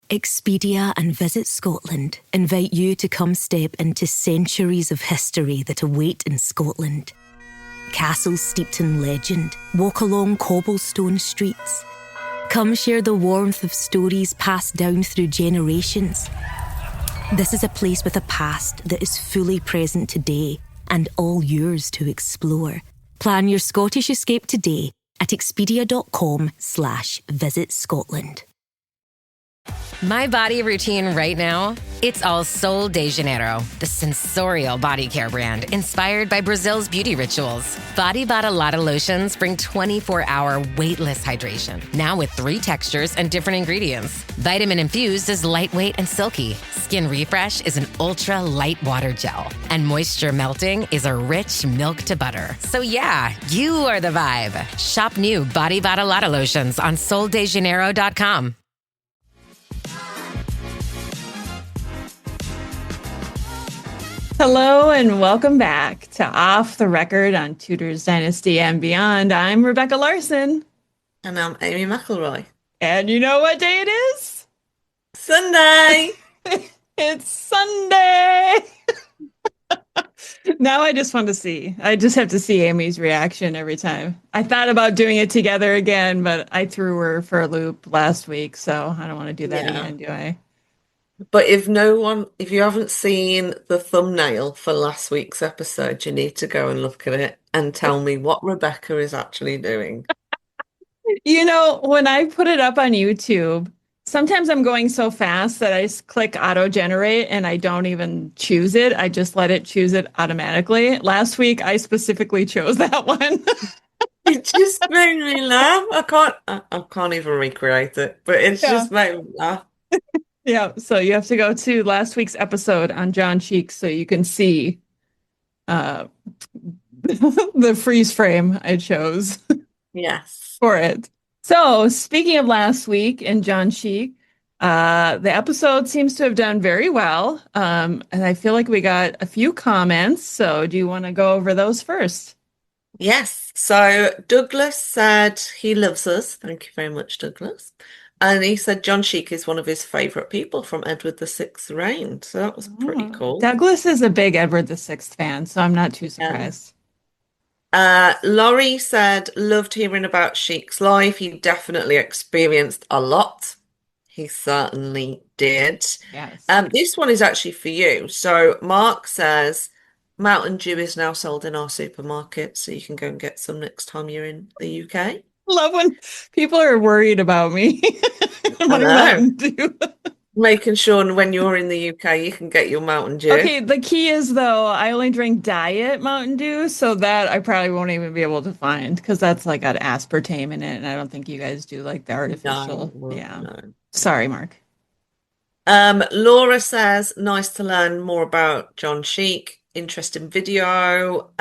Expedia and Visit Scotland invite you to come step into centuries of history that await in Scotland. Castles steeped in legend walk along cobblestone streets. Come share the warmth of stories passed down through generations. This is a place with a past that is fully present today and all yours to explore. Plan your Scottish escape today at expedia.com/Visit Scotland. My body routine right now, it's all Sol de Janeiro, the sensorial body care brand inspired by Brazil's beauty rituals. Body Bada Lotta lotions bring 24-hour weightless hydration, now with 3 textures and different ingredients. Vitamin Infused is lightweight and silky. Skin Refresh is an ultra light water gel. And Moisture Melting is a rich milk to butter. So yeah, you are the vibe. Shop new Body Bada Lotta lotions on soldejaneiro.com. Hello and welcome back to Off the Record on Tudor's Dynasty and Beyond. I'm Rebecca Larson. And I'm Amy McElroy. And you know what day it is? Sunday! It's Sunday! Now I just want to see. I just have to see Amy's reaction every time. I thought about doing it together again, but I threw her for a loop last week, so I don't want to do that again, do I? But if you haven't seen the thumbnail for last week's episode, you need to go and look at it and tell me what Rebecca is actually doing. You know, when I put it up on YouTube, sometimes I'm going so fast that I just click auto generate and I don't even choose it. I just let it choose it automatically. Last week, I specifically chose that one. It just made me laugh. I can't even recreate it, but it's just made me laugh. Yeah, so you have to go to last week's episode on John Cheek so you can see the freeze frame I chose. Yes. For it. So speaking of last week and John Cheek, the episode seems to have done very well. And I feel like we got a few comments. So do you want to go over those first? Yes. So Douglas said he loves us. Thank you very much, Douglas. And he said John Cheek is one of his favourite people from Edward VI's reign. So that was pretty cool. Douglas is a big Edward VI fan, so I'm not too surprised. Laurie said, loved hearing about Cheik's life. He definitely experienced a lot. He certainly did. Yes. This one is actually for you. So Mark says, Mountain Dew is now sold in our supermarket, so you can go and get some next time you're in the UK. Love when people are worried about me. Mountain Dew. Making sure when you're in the UK, you can get your Mountain Dew. Okay, the key is, though, I only drink diet Mountain Dew, so that I probably won't even be able to find, because that's like got aspartame in it, and I don't think you guys do like the artificial. No. Sorry, Mark. Laura says, nice to learn more about John Cheek. Interesting video.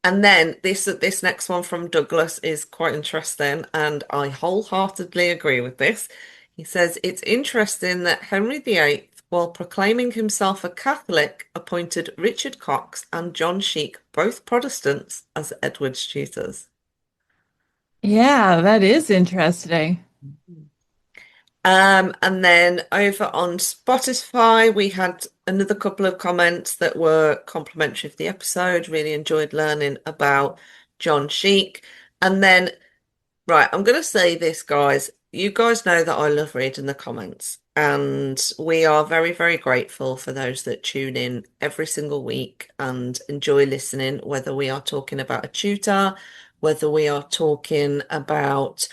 And then this next one from Douglas is quite interesting, and I wholeheartedly agree with this. He says, it's interesting that Henry VIII, while proclaiming himself a Catholic, appointed Richard Cox and John Cheek, both Protestants, as Edward's tutors. Yeah, that is interesting. And then over on Spotify, we had another couple of comments that were complimentary of the episode. Really enjoyed learning about John Cheek. And then, right, I'm going to say this, guys. You guys know that I love reading the comments, and we are very, very grateful for those that tune in every single week and enjoy listening, whether we are talking about a tutor, whether we are talking about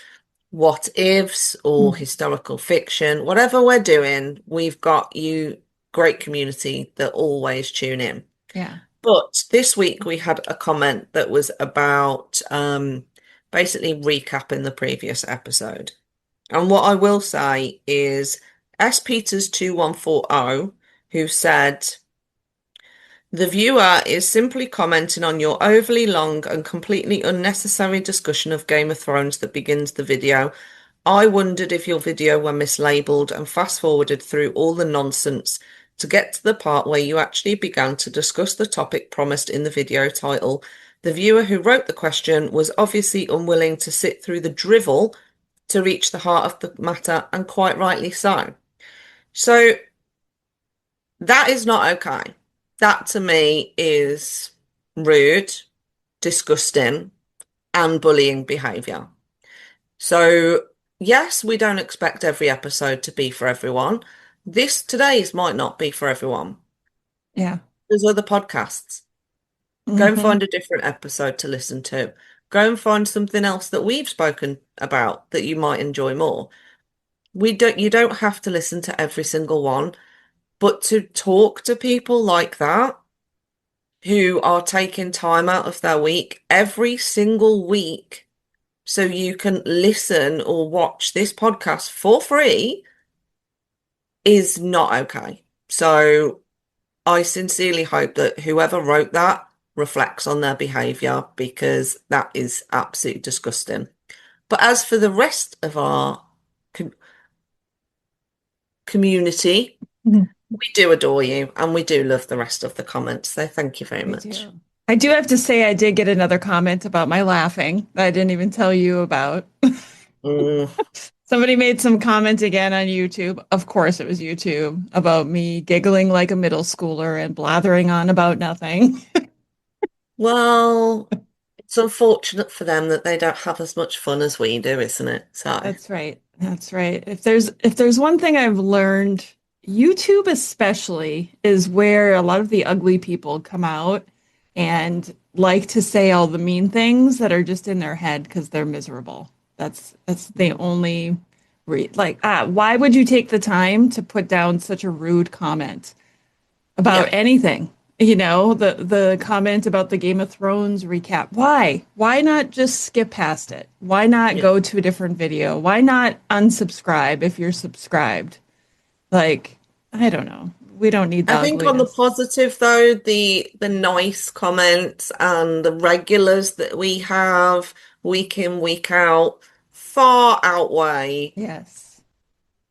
what ifs or historical fiction, whatever we're doing, we've got you great community that always tune in. Yeah. But this week we had a comment that was about basically recapping the previous episode. And what I will say is S. Peters 2140, who said, the viewer is simply commenting on your overly long and completely unnecessary discussion of Game of Thrones that begins the video. I wondered if your video were mislabeled and fast-forwarded through all the nonsense to get to the part where you actually began to discuss the topic promised in the video title. The viewer who wrote the question was obviously unwilling to sit through the drivel to reach the heart of the matter, and quite rightly so. So that is not okay. That to me is rude, disgusting, and bullying behavior. So, yes, we don't expect every episode to be for everyone. Today's might not be for everyone. Yeah. There's other podcasts. Go and Hmm. find a different episode to listen to. Go and find something else that we've spoken about that you might enjoy more. You don't have to listen to every single one, but to talk to people like that who are taking time out of their week every single week so you can listen or watch this podcast for free is not okay. So I sincerely hope that whoever wrote that reflects on their behavior because that is absolutely disgusting. But as for the rest of our com community, we do adore you and we do love the rest of the comments. So thank you very We much. do. I do have to say, I did get another comment about my laughing that I didn't even tell you about. Mm, Somebody made some comment again on YouTube. Of course, it was YouTube about me giggling like a middle schooler and blathering on about nothing. well, it's unfortunate for them that they don't have as much fun as we do, isn't it? So, That's right. That's right. If there's one thing I've learned, YouTube especially is where a lot of the ugly people come out and like to say all the mean things that are just in their head because they're miserable. That's the only why would you take the time to put down such a rude comment about yeah, anything? You know, the comment about the Game of Thrones recap. Why? Why not just skip past it? Why not yeah. go to a different video? Why not unsubscribe if you're subscribed? Like, I don't know. We don't need the I think on the ugliness. positive though, the nice comments and the regulars that we have week in, week out far outweigh Yes.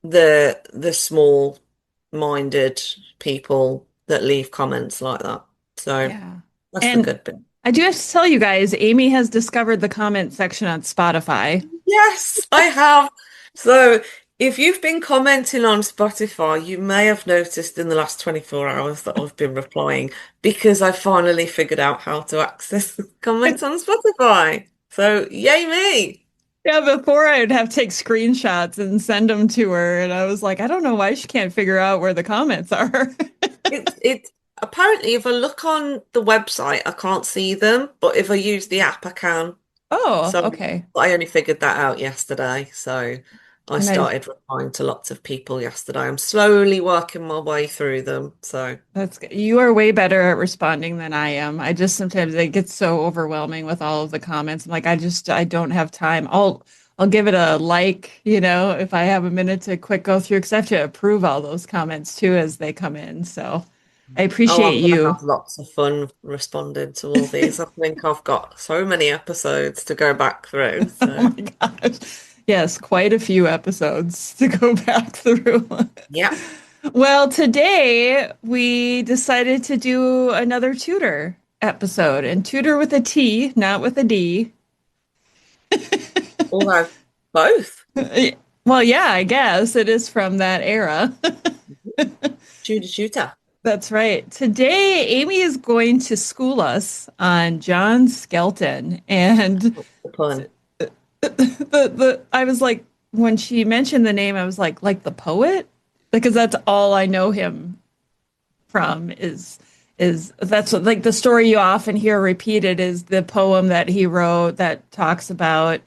the small-minded people that leave comments like that. So Yeah. that's the And good bit. I do have to tell you guys, Amy has discovered the comment section on Spotify. Yes, I have. So if you've been commenting on Spotify, you may have noticed in the last 24 hours that I've been replying because I finally figured out how to access the comments on Spotify. So yay me. Yeah, before I would have to take screenshots and send them to her, and I was like, I don't know why she can't figure out where the comments are. It's apparently if I look on the website, I can't see them, but if I use the app, I can. Oh, So okay. I only figured that out yesterday. So I And I started replying to lots of people yesterday. I'm slowly working my way through them. So That's good. You are way better at responding than I am. I just sometimes it gets so overwhelming with all of the comments. I'm like, I don't have time. I'll give it a like, if I have a minute to quick go through, because I have to approve all those comments too as they come in. So I oh, appreciate I'm going to you. have lots of fun responding to all these. I think I've got so many episodes to go back through. Oh So my gosh. Yes, quite a few episodes to go back through. yeah, Well, today we decided to do another Tutor episode, and Tutor with a T, not with a D. although both. Well, yeah, I guess it is from that era. Tudor Tutor. That's right. Today, Amy is going to school us on John Skelton. And The pun. the I was like, when she mentioned the name, I was like the poet? Because that's all I know him from is that's what, like the story you often hear repeated is the poem that he wrote that talks about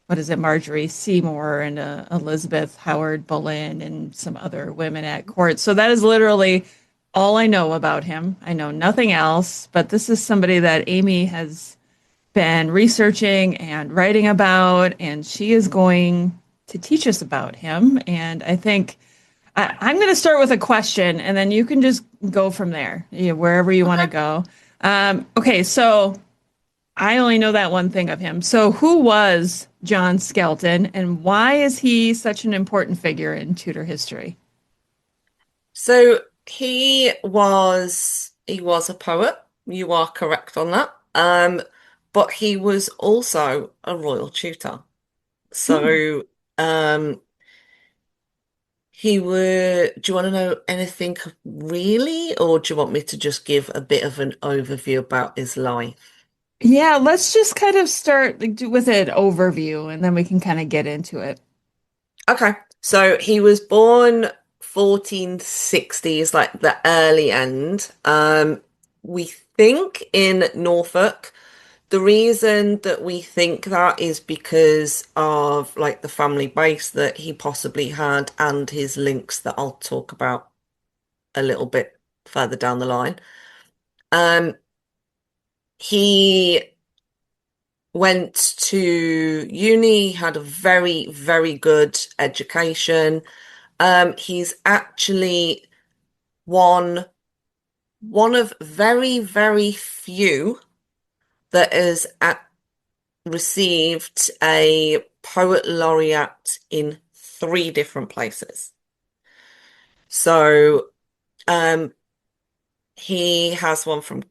what is it, Marjorie Seymour and Elizabeth Howard Boleyn and some other women at court. So that is literally all I know about him. I know nothing else, but this is somebody that Amy has been researching and writing about, and she is going to teach us about him. And I think I'm going to start with a question, and then you can just go from there, wherever you want to Okay. go. Okay, so I only know that one thing of him. So, who was John Skelton, and why is he such an important figure in Tudor history? So he was a poet. You are correct on that. But he was also a royal tutor. Hmm. So um do you want to know anything really, or do you want me to just give a bit of an overview about his life? Yeah, let's just kind of start with an overview and then we can kind of get into it. Okay, so he was born 1460s, like the early end. We think in Norfolk. The reason that we think that is because of like the family base that he possibly had and his links that I'll talk about a little bit further down the line. Um, he went to uni, had a very, very good education. He's actually one one of very, very few that has received a poet laureate in three different places. So um, he had one from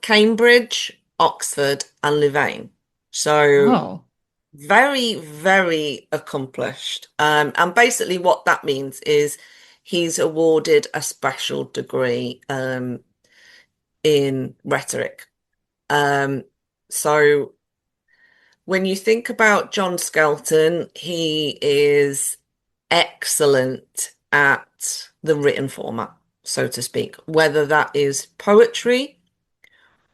Cambridge, Oxford, and Louvain. So Oh. very, very accomplished. And basically what that means is he's awarded a special degree in rhetoric. Um, so when you think about John Skelton, he is excellent at the written format, so to speak, whether that is poetry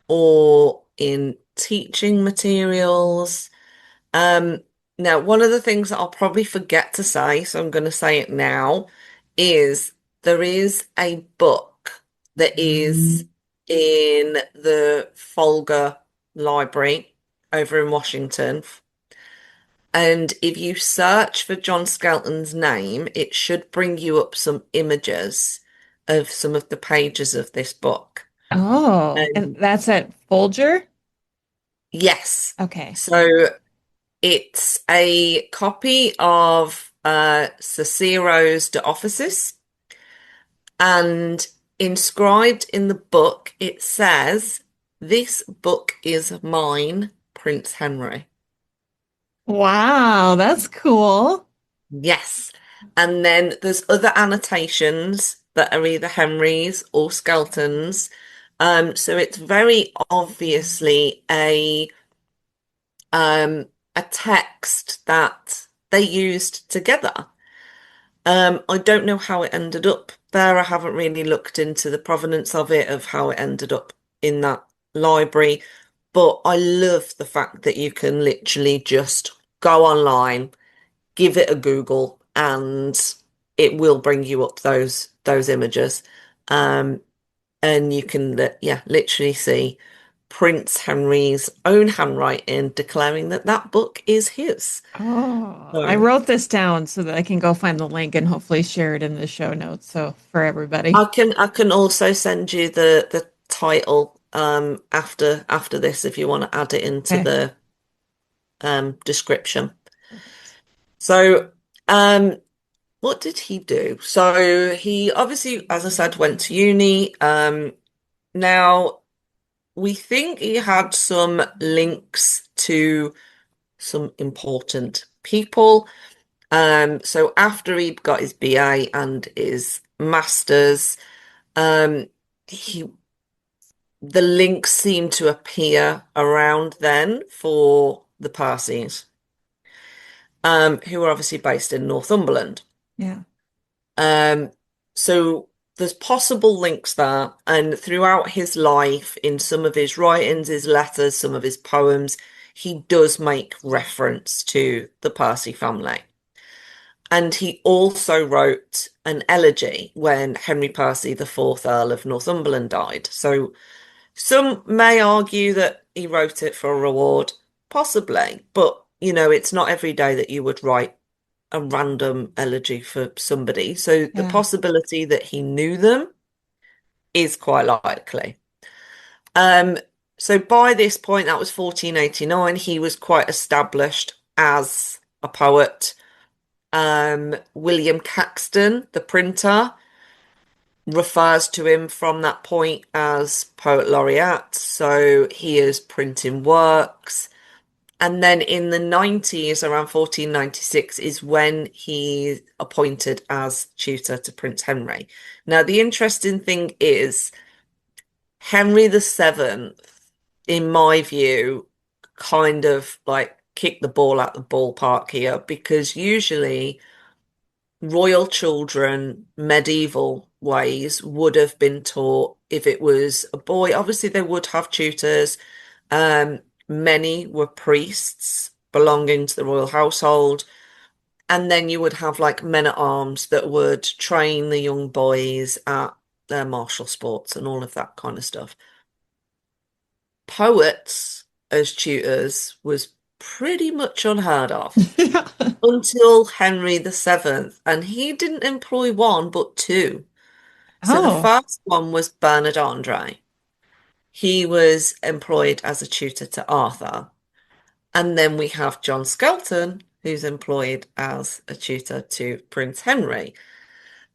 or in teaching materials. Um, Now, one of the things that I'll probably forget to say, so I'm going to say it now, is there is a book that is in the Folger Library over in Washington. And if you search for John Skelton's name, it should bring you up some images of some of the pages of this book. Oh, and And that's at Folger? yes, Okay. so it's a copy of Cicero's De Officis, and inscribed in the book, it says, "This book is mine, Prince Henry." Wow, that's cool. Yes. And then there's other annotations that are either Henry's or Skelton's. So it's very obviously a text that they used together. I don't know how it ended up there. I haven't really looked into the provenance of it, of how it ended up in that library. But I love the fact that you can literally just go online, give it a Google, and it will bring you up those images. Um, and you can yeah, literally see Prince Henry's own handwriting declaring that that book is his. Oh, I So wrote this down so that I can go find the link and hopefully share it in the show notes. So for everybody. I can also send you the title after this if you want to add it into Okay. the description. Perfect. So what did he do? So he obviously, as I said, went to uni. Now we think he had some links to some important people. So after he'd got his BA and his master's, um, he the links seem to appear around then for the Parsees, who are obviously based in Northumberland. Yeah. Um, so there's possible links there, and throughout his life, in some of his writings, his letters, some of his poems, he does make reference to the Percy family. And he also wrote an elegy when Henry Percy, the fourth Earl of Northumberland, died. So some may argue that he wrote it for a reward, possibly, but it's not every day that you would write a random elegy for somebody. So the Yeah. possibility that he knew them is quite likely. Um, so by this point, that was 1489, he was quite established as a poet. William Caxton, the printer, refers to him from that point as poet laureate. So he is printing works. And then in the 90s, around 1496, is when he's appointed as tutor to Prince Henry. Now, the interesting thing is Henry VII, in my view, kind of like kicked the ball out the ballpark here, because usually royal children, medieval ways, would have been taught, if it was a boy, obviously they would have tutors. Um, Many were priests belonging to the royal household. And then you would have like men at arms that would train the young boys at their martial sports and all of that kind of stuff. Poets as tutors was pretty much unheard of Yeah. until Henry VII, and he didn't employ one but two. So the Oh, first one was Bernard Andre. He was employed as a tutor to Arthur. And then we have John Skelton, who's employed as a tutor to Prince Henry.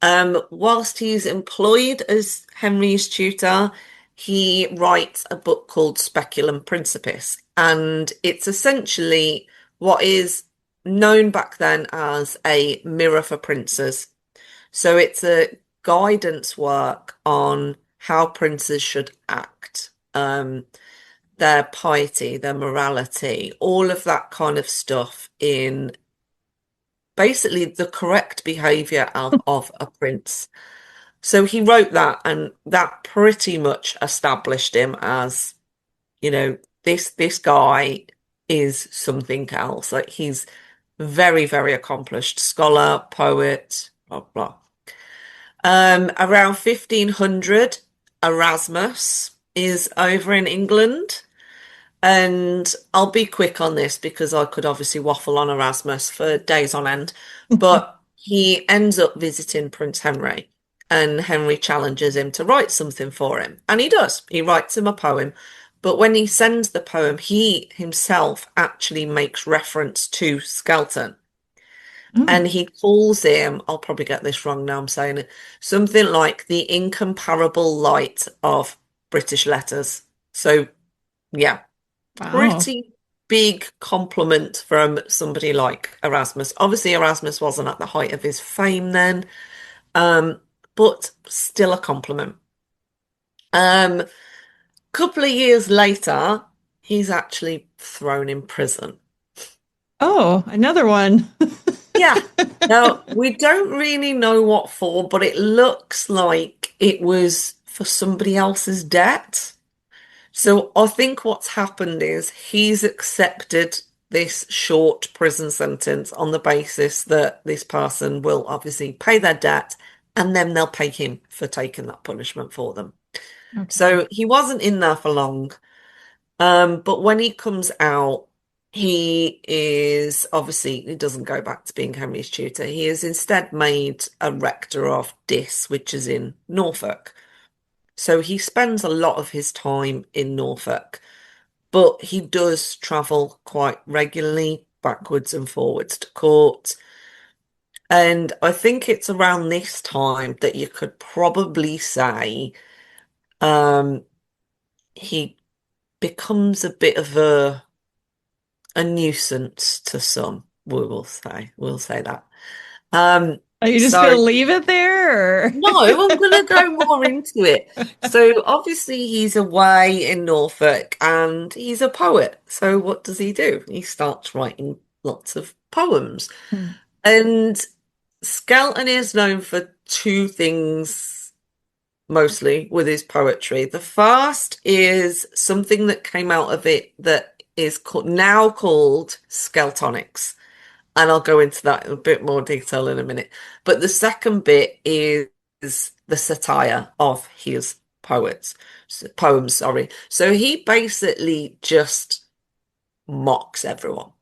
Whilst he's employed as Henry's tutor, he writes a book called Speculum Principis, and it's essentially what is known back then as a mirror for princes. So it's a guidance work on how princes should act, their piety, their morality, all of that kind of stuff in basically the correct behavior of a prince. So he wrote that, and that pretty much established him as, this guy is something else. Like, he's very, very accomplished scholar, poet, blah blah. Around 1500, Erasmus is over in England. And I'll be quick on this because I could obviously waffle on Erasmus for days on end. But he ends up visiting Prince Henry, and Henry challenges him to write something for him. And he does. He writes him a poem. But when he sends the poem, he himself actually makes reference to Skelton. And he calls him, I'll probably get this wrong now, I'm saying it, something like the incomparable light of British letters. So, yeah, wow. pretty big compliment from somebody like Erasmus. Obviously, Erasmus wasn't at the height of his fame then, but still a compliment. Couple of years later, he's actually thrown in prison. Oh, another one. Yeah. Now, we don't really know what for, but it looks like it was for somebody else's debt. So I think what's happened is he's accepted this short prison sentence on the basis that this person will obviously pay their debt, and then they'll pay him for taking that punishment for them. Okay. So he wasn't in there for long. But when he comes out, he is obviously, he doesn't go back to being Henry's tutor. He is instead made a rector of Diss, which is in Norfolk. So he spends a lot of his time in Norfolk, but he does travel quite regularly backwards and forwards to court. And I think it's around this time that you could probably say um, he becomes a bit of a nuisance to some, we'll say that. Are you just gonna So leave it there? Or? no, I'm going to go more into it. So obviously he's away in Norfolk and he's a poet. So what does he do? He starts writing lots of poems. Hmm. And Skelton is known for two things mostly with his poetry. The first is something that came out of it that is now called Skeltonics. And I'll go into that in a bit more detail in a minute. But the second bit is the satire of his poems, sorry. So he basically just mocks everyone.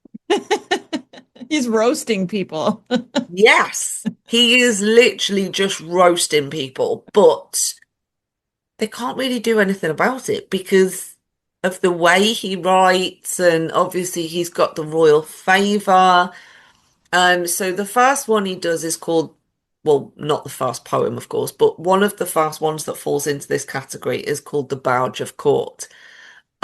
He's roasting people. Yes, he is literally just roasting people, but they can't really do anything about it because of the way he writes, and obviously he's got the royal favour. So the first one he does is called, well, not the first poem, of course, but one of the first ones that falls into this category is called The Barge of Court.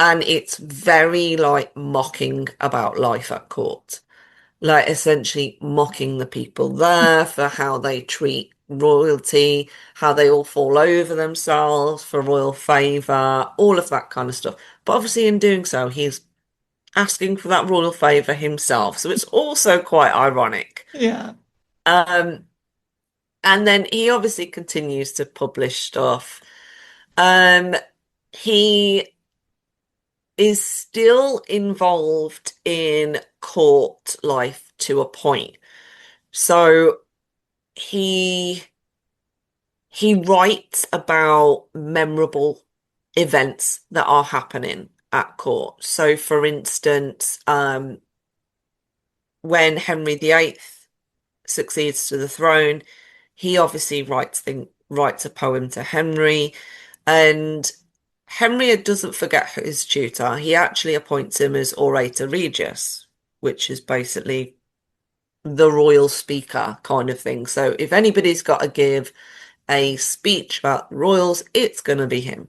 And it's very like mocking about life at court, like essentially mocking the people there for how they treat royalty, how they all fall over themselves for royal favor, all of that kind of stuff. But obviously, in doing so, he's asking for that royal favor himself. So it's also quite ironic. Yeah. Um, and then he obviously continues to publish stuff. Um, he is still involved in court life to a point. So he he writes about memorable events that are happening at court. So for instance, when Henry VIII succeeds to the throne, he obviously writes a poem to Henry, and Henry doesn't forget his tutor. He actually appoints him as Orator Regius, which is basically the royal speaker kind of thing. So if anybody's got to give a speech about the royals, it's going to be him.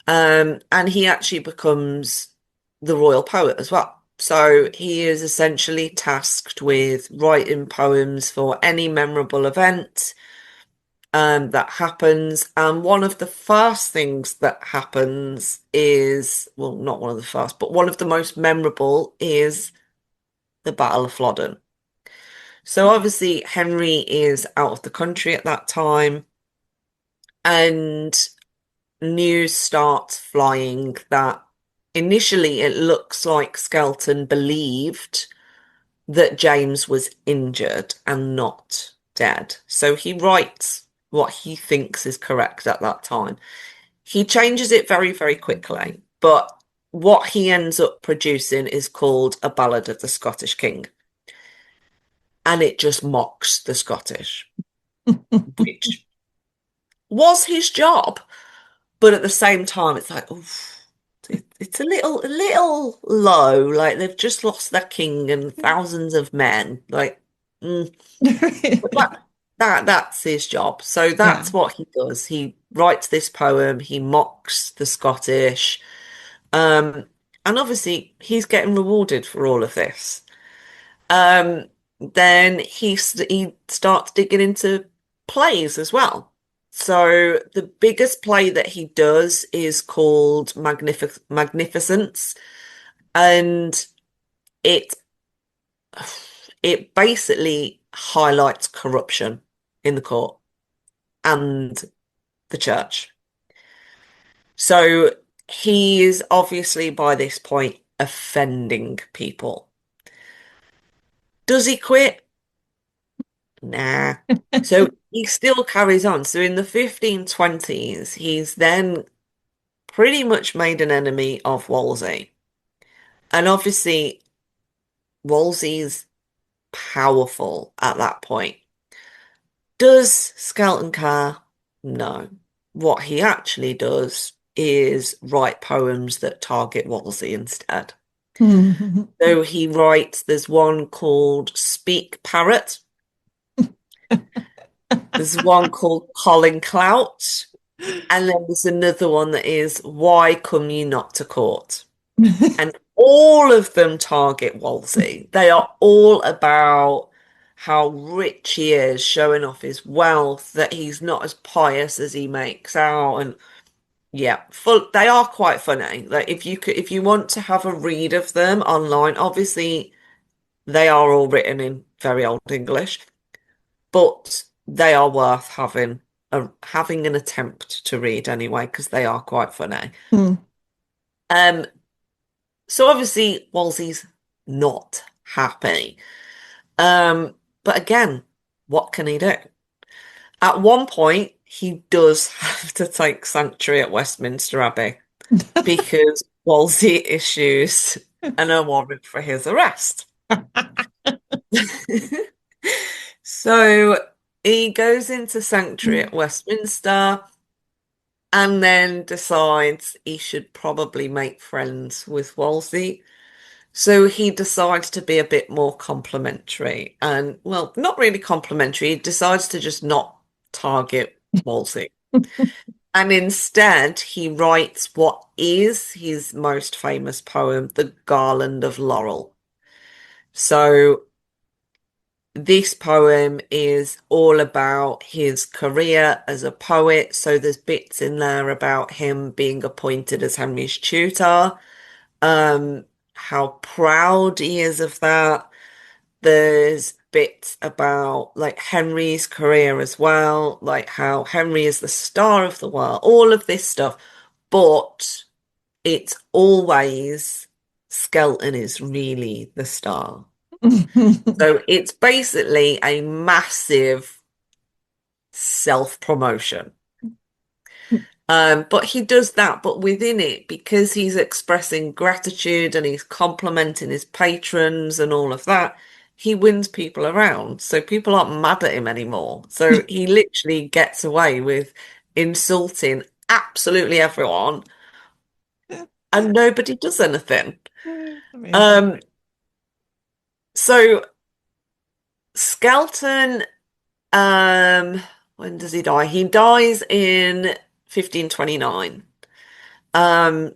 And he actually becomes the royal poet as well. So he is essentially tasked with writing poems for any memorable event that happens. And one of the first things that happens is, well, not one of the first, but one of the most memorable is the Battle of Flodden. So obviously Henry is out of the country at that time, and news starts flying that initially it looks like Skelton believed that James was injured and not dead. So he writes what he thinks is correct at that time. He changes it very, very quickly, but what he ends up producing is called A Ballad of the Scottish King. And it just mocks the Scottish, which was his job. But at the same time, it's like, oof, it's a little low. Like they've just lost their king and thousands of men. Like, but that's his job. So Yeah. that's what he does. He writes this poem. He mocks the Scottish, um, and obviously he's getting rewarded for all of this. Um, then he starts digging into plays as well. So the biggest play that he does is called Magnificence, and it it basically highlights corruption in the court and the church. So he is obviously by this point offending people. Does he quit? Nah. So he still carries on. So in the 1520s, he's then pretty much made an enemy of Wolsey. And obviously, Wolsey's powerful at that point. Does Skelton care? No. What he actually does is write poems that target Wolsey instead. So he writes, there's one called Speak Parrot. There's one called Colin Clout. And then there's another one that is Why Come You Not to Court? And all of them target Wolsey. They are all about how rich he is, showing off his wealth, that he's not as pious as he makes out. And yeah, they are quite funny. Like if you want to have a read of them online, obviously they are all written in very old English, but they are worth having an attempt to read anyway, because they are quite funny. Um, so obviously Wolsey's not happy. But again, what can he do? At one point, he does have to take sanctuary at Westminster Abbey because Wolsey issues a warrant for his arrest. So he goes into sanctuary at Westminster and then decides he should probably make friends with Wolsey. So he decides to be a bit more complimentary and, well, not really complimentary. He decides to just not target Wolsey. And instead, he writes what is his most famous poem, The Garland of Laurel. So this poem is all about his career as a poet. So there's bits in there about him being appointed as Henry's tutor, how proud he is of that. There's bits about like Henry's career as well, like how Henry is the star of the world, all of this stuff. But it's always Skelton is really the star. So it's basically a massive self-promotion. But he does that, but within it, because he's expressing gratitude and he's complimenting his patrons and all of that, he wins people around. So people aren't mad at him anymore. So he literally gets away with insulting absolutely everyone and nobody does anything. Amazing. So Skelton, when does he die? He dies in 1529.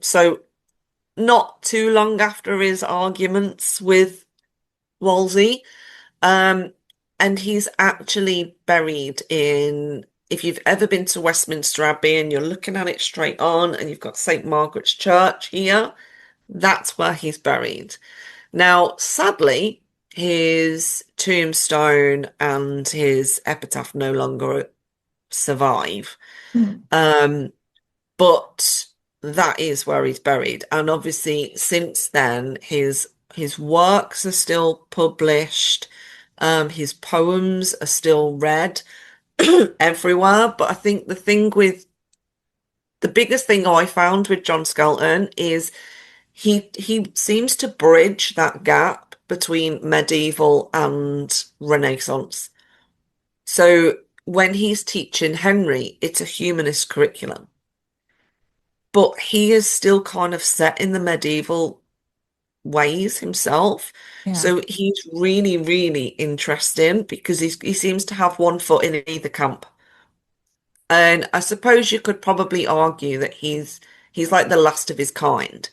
So not too long after his arguments with Wolsey. And he's actually buried in, if you've ever been to Westminster Abbey and you're looking at it straight on and you've got St. Margaret's Church here, that's where he's buried. Now, sadly, his tombstone and his epitaph no longer survive. But that is where he's buried. And obviously, since then, his works are still published. His poems are still read everywhere. But I think the biggest thing I found with John Skelton is he seems to bridge that gap between medieval and Renaissance. So when he's teaching Henry, it's a humanist curriculum. But he is still kind of set in the medieval ways himself. Yeah. So he's really, really interesting because he seems to have one foot in either camp. And I suppose you could probably argue that he's like the last of his kind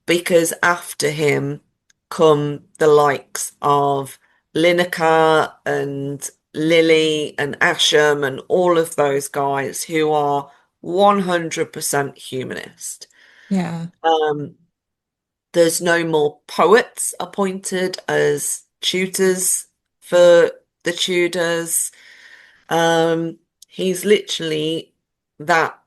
because after him come the likes of Lineker and Lilly and Ascham and all of those guys who are 100% humanist. Yeah. There's no more poets appointed as tutors for the Tudors. He's literally that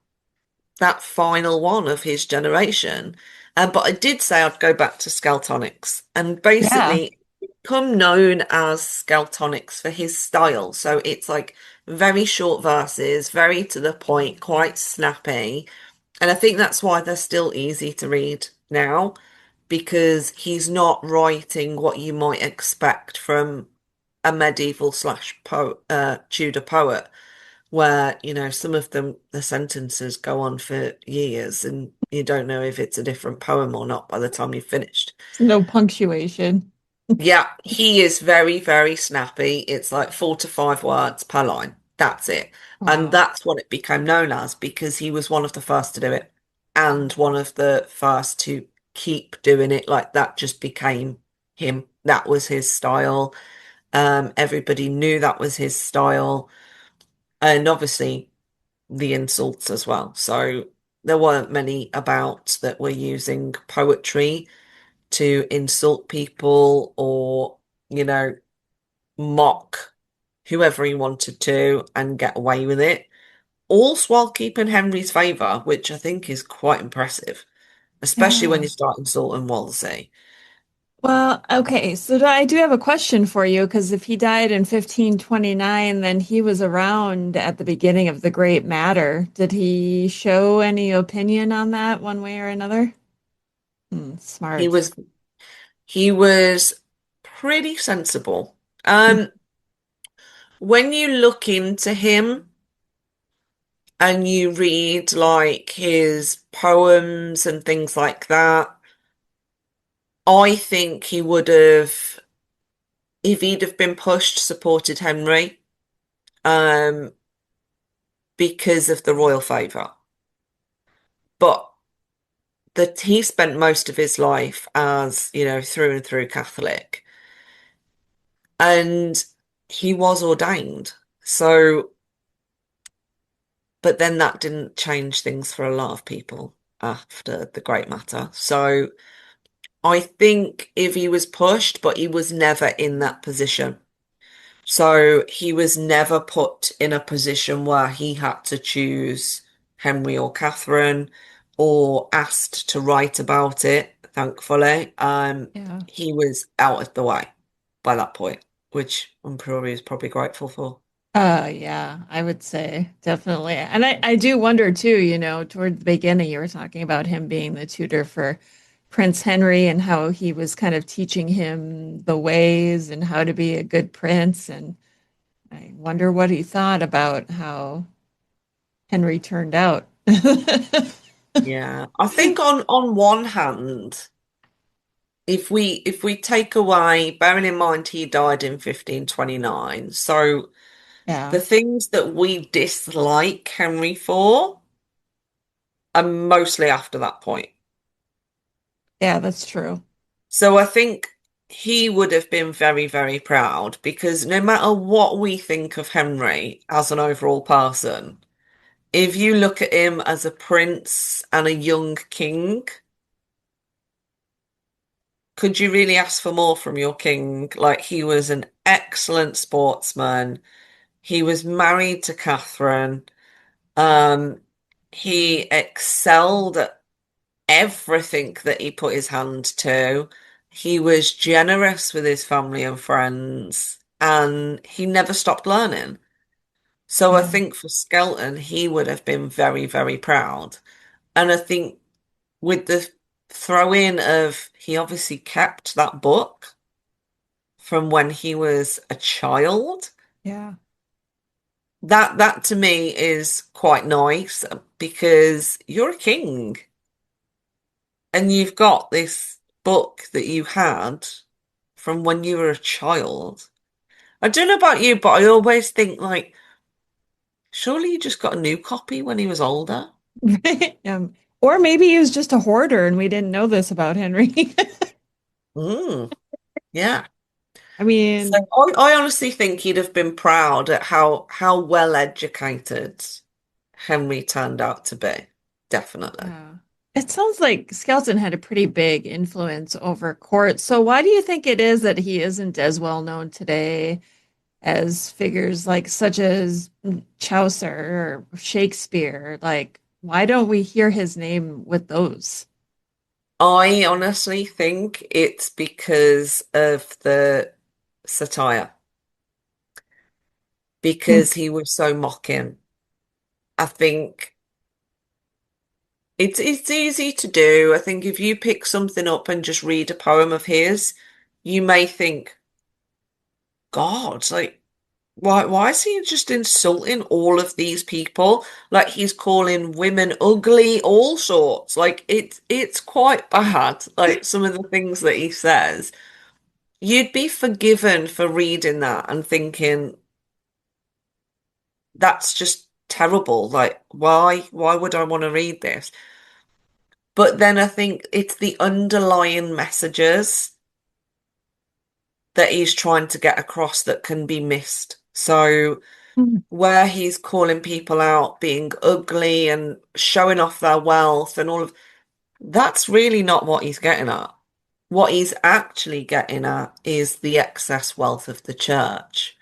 that final one of his generation. But I did say I'd go back to Skeltonics and Yeah. basically become known as Skeltonics for his style. So it's like very short verses, very to the point, quite snappy. And I think that's why they're still easy to read now, because he's not writing what you might expect from a medieval slash Tudor poet, where, some of them, the sentences go on for years and you don't know if it's a different poem or not by the time you've finished. No punctuation. Yeah, he is very, very snappy. It's like 4 to 5 words per line. That's it. And Wow. that's what it became known as because he was one of the first to do it and one of the first to keep doing it. Like that just became him. That was his style. Everybody knew that was his style. And obviously the insults as well. So there weren't many about that were using poetry to insult people or, you know, mock whoever he wanted to and get away with it, all while keeping Henry's favour, which I think is quite impressive, especially when Yeah. you start insulting Wolsey. Well, okay, so I do have a question for you because if he died in 1529, then he was around at the beginning of the Great Matter. Did he show any opinion on that one way or another? He Smart. was he was pretty sensible. When you look into him and you read like his poems and things like that, I think he would have, if he'd have been pushed, supported Henry, um, because of the royal favour. but that he spent most of his life as, through and through Catholic, and he was ordained. So, but then that didn't change things for a lot of people after the Great Matter. So I think if he was pushed, but he was never in that position. So he was never put in a position where he had to choose Henry or Catherine or asked to write about it, thankfully. Yeah. He was out of the way by that point, which I'm sure he was probably grateful for. Yeah, I would say definitely. And I do wonder too, toward the beginning, you were talking about him being the tutor for Prince Henry and how he was kind of teaching him the ways and how to be a good prince. And I wonder what he thought about how Henry turned out. Yeah. I think on one hand, if we take away, bearing in mind he died in 1529, so Yeah. the things that we dislike Henry for are mostly after that point. Yeah, that's true. So I think he would have been very, very proud because no matter what we think of Henry as an overall person, if you look at him as a prince and a young king, could you really ask for more from your king? Like, he was an excellent sportsman. He was married to Catherine. Um, he excelled at everything that he put his hand to. He was generous with his family and friends, and he never stopped learning. So I Yeah. think for Skelton, he would have been very, very proud. And I think with the throw in of he obviously kept that book from when he was a child. Yeah. That to me is quite nice because you're a king and you've got this book that you had from when you were a child. I don't know about you, but I always think like, surely you just got a new copy when he was older. Or maybe he was just a hoarder and we didn't know this about Henry. Mm, yeah. I So mean, I honestly think he'd have been proud at how well educated Henry turned out to be. Definitely. yeah. It sounds like Skelton had a pretty big influence over court. So why do you think it is that he isn't as well known today as figures like such as Chaucer or Shakespeare? Like, why don't we hear his name with those? I honestly think it's because of the satire, Hmm. because he was so mocking. I think it's easy to do. I think if you pick something up and just read a poem of his, you may think, God, like why is he just insulting all of these people? Like he's calling women ugly, all sorts. Like it's quite bad, like some of the things that he says. You'd be forgiven for reading that and thinking, that's just terrible. Like, why would I want to read this? But then I think it's the underlying messages that he's trying to get across that can be missed. So where he's calling people out being ugly and showing off their wealth and all of that's really not what he's getting at. What he's actually getting at is the excess wealth of the church.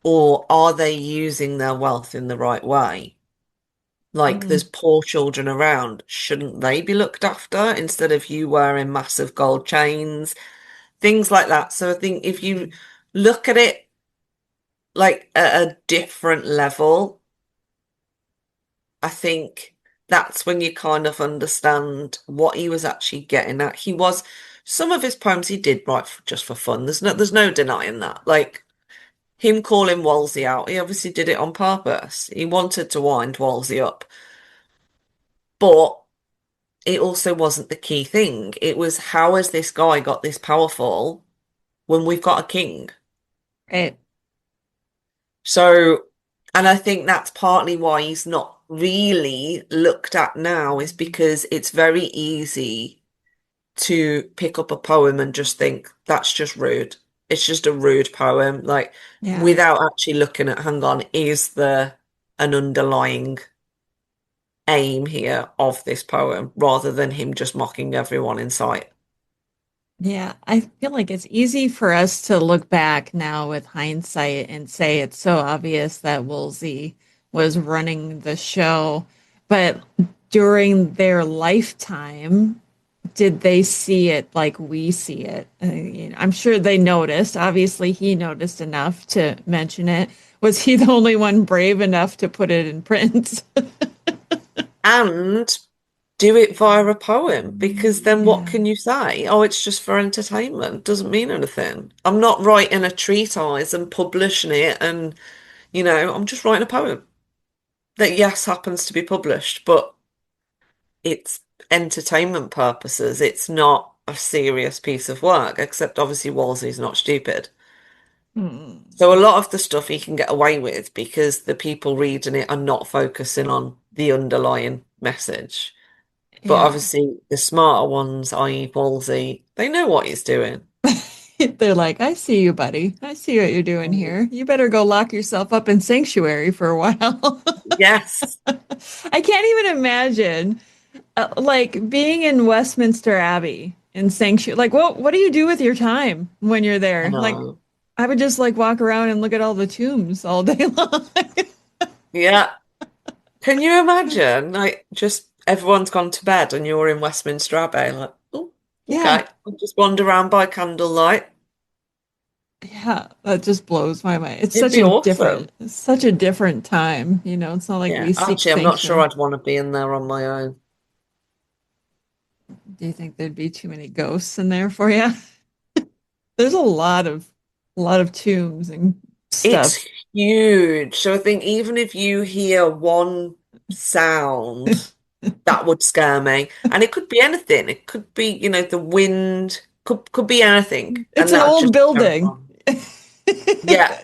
Or are they using their wealth in the right way? Like there's Mm. poor children around. Shouldn't they be looked after instead of you wearing massive gold chains? Things like that. So I think if you look at it like at a different level, I think that's when you kind of understand what he was actually getting at. Some of his poems he did write just for fun. There's no denying that. Like him calling Wolsey out, he obviously did it on purpose. He wanted to wind Wolsey up. But it also wasn't the key thing. It was how has this guy got this powerful when we've got a king? Right. So And I think that's partly why he's not really looked at now, is because it's very easy to pick up a poem and just think that's just rude. It's just a rude poem, like Yeah. without actually looking at, hang on, is there an underlying aim here of this poem rather than him just mocking everyone in sight? Yeah, I feel like it's easy for us to look back now with hindsight and say it's so obvious that Woolsey was running the show. But during their lifetime, did they see it like we see it? I'm sure they noticed. Obviously, he noticed enough to mention it. Was he the only one brave enough to put it in print? And do it via a poem, because then what Yeah. can you say? Oh, it's just for entertainment. Doesn't mean anything. I'm not writing a treatise and publishing it, and I'm just writing a poem that, yes, happens to be published, but it's entertainment purposes. It's not a serious piece of work, except obviously Wolsey's not stupid. Hmm. So a lot of the stuff he can get away with because the people reading it are not focusing on the underlying message. But Yeah. obviously the smarter ones, i.e. Wolsey, they know what he's doing. They're like, I see you, buddy. I see what you're doing Mhm. here. You better go lock yourself up in sanctuary for a while. Yes, I can't even imagine like being in Westminster Abbey in sanctuary. Like, what do you do with your time when you're I there? Like, know. I would just like walk around and look at all the tombs all day long. Yeah. Can you imagine? Like, just everyone's gone to bed and you're in Westminster Abbey, like, oh, Yeah, okay. I'll just wander around by candlelight. yeah, that just blows my mind. It'd be awesome. It's such a different time. It's not like Yeah. we seek Actually, I'm not sure sanctuary. I'd want to be in there on my own. Do you think there'd be too many ghosts in there for you? There's a lot of tombs and stuff. It's huge. So I think even if you hear one sound, that would scare me. And it could be anything. It could be, the wind, could be anything. It's And an that's old just building. terrifying. Yeah.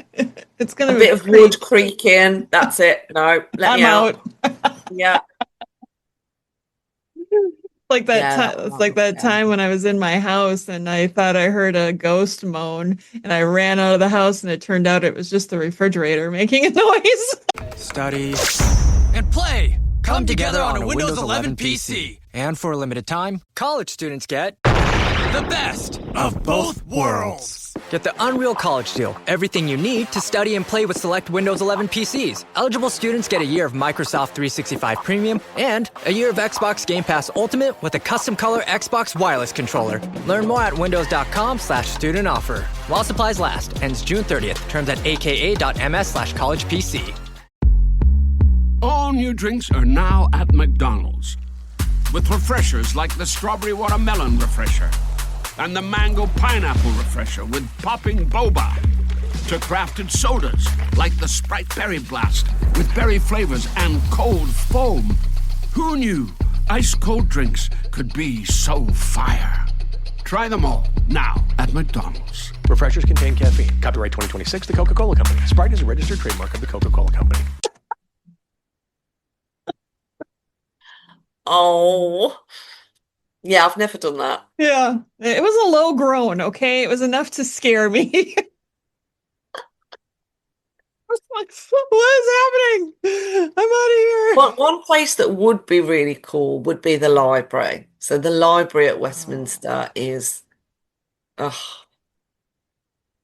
It's A gonna bit of creak. wood creaking. That's it. No, let me I'm out. out. Yeah. Like that Yeah, time. It's that like would that scare time me. when I was in my house and I thought I heard a ghost moan and I ran out of the house and it turned out it was just the refrigerator making a noise. Study and play come together on a Windows 11 PC. And for a limited time, college students get the best of both worlds. Get the Unreal College Deal. Everything you need to study and play with select Windows 11 PCs. Eligible students get a year of Microsoft 365 Premium and a year of Xbox Game Pass Ultimate with a custom color Xbox wireless controller. Learn more at windows.com/student offer. While supplies last. Ends June 30th. Terms at aka.ms/collegepc. All new drinks are now at McDonald's. With refreshers like the Strawberry Watermelon Refresher and the Mango Pineapple Refresher with popping boba. To crafted sodas like the Sprite Berry Blast with berry flavors and cold foam. Who knew ice cold drinks could be so fire? Try them all now at McDonald's. Refreshers contain caffeine. Copyright 2026, The Coca-Cola Company. Sprite is a registered trademark of The Coca-Cola Company. Oh, yeah, I've never done that. Yeah, it was a low groan, okay? It was enough to scare me. I was like, what is happening? I'm out of here. But one place that would be really cool would be the library. So the library at Oh. Westminster is, oh,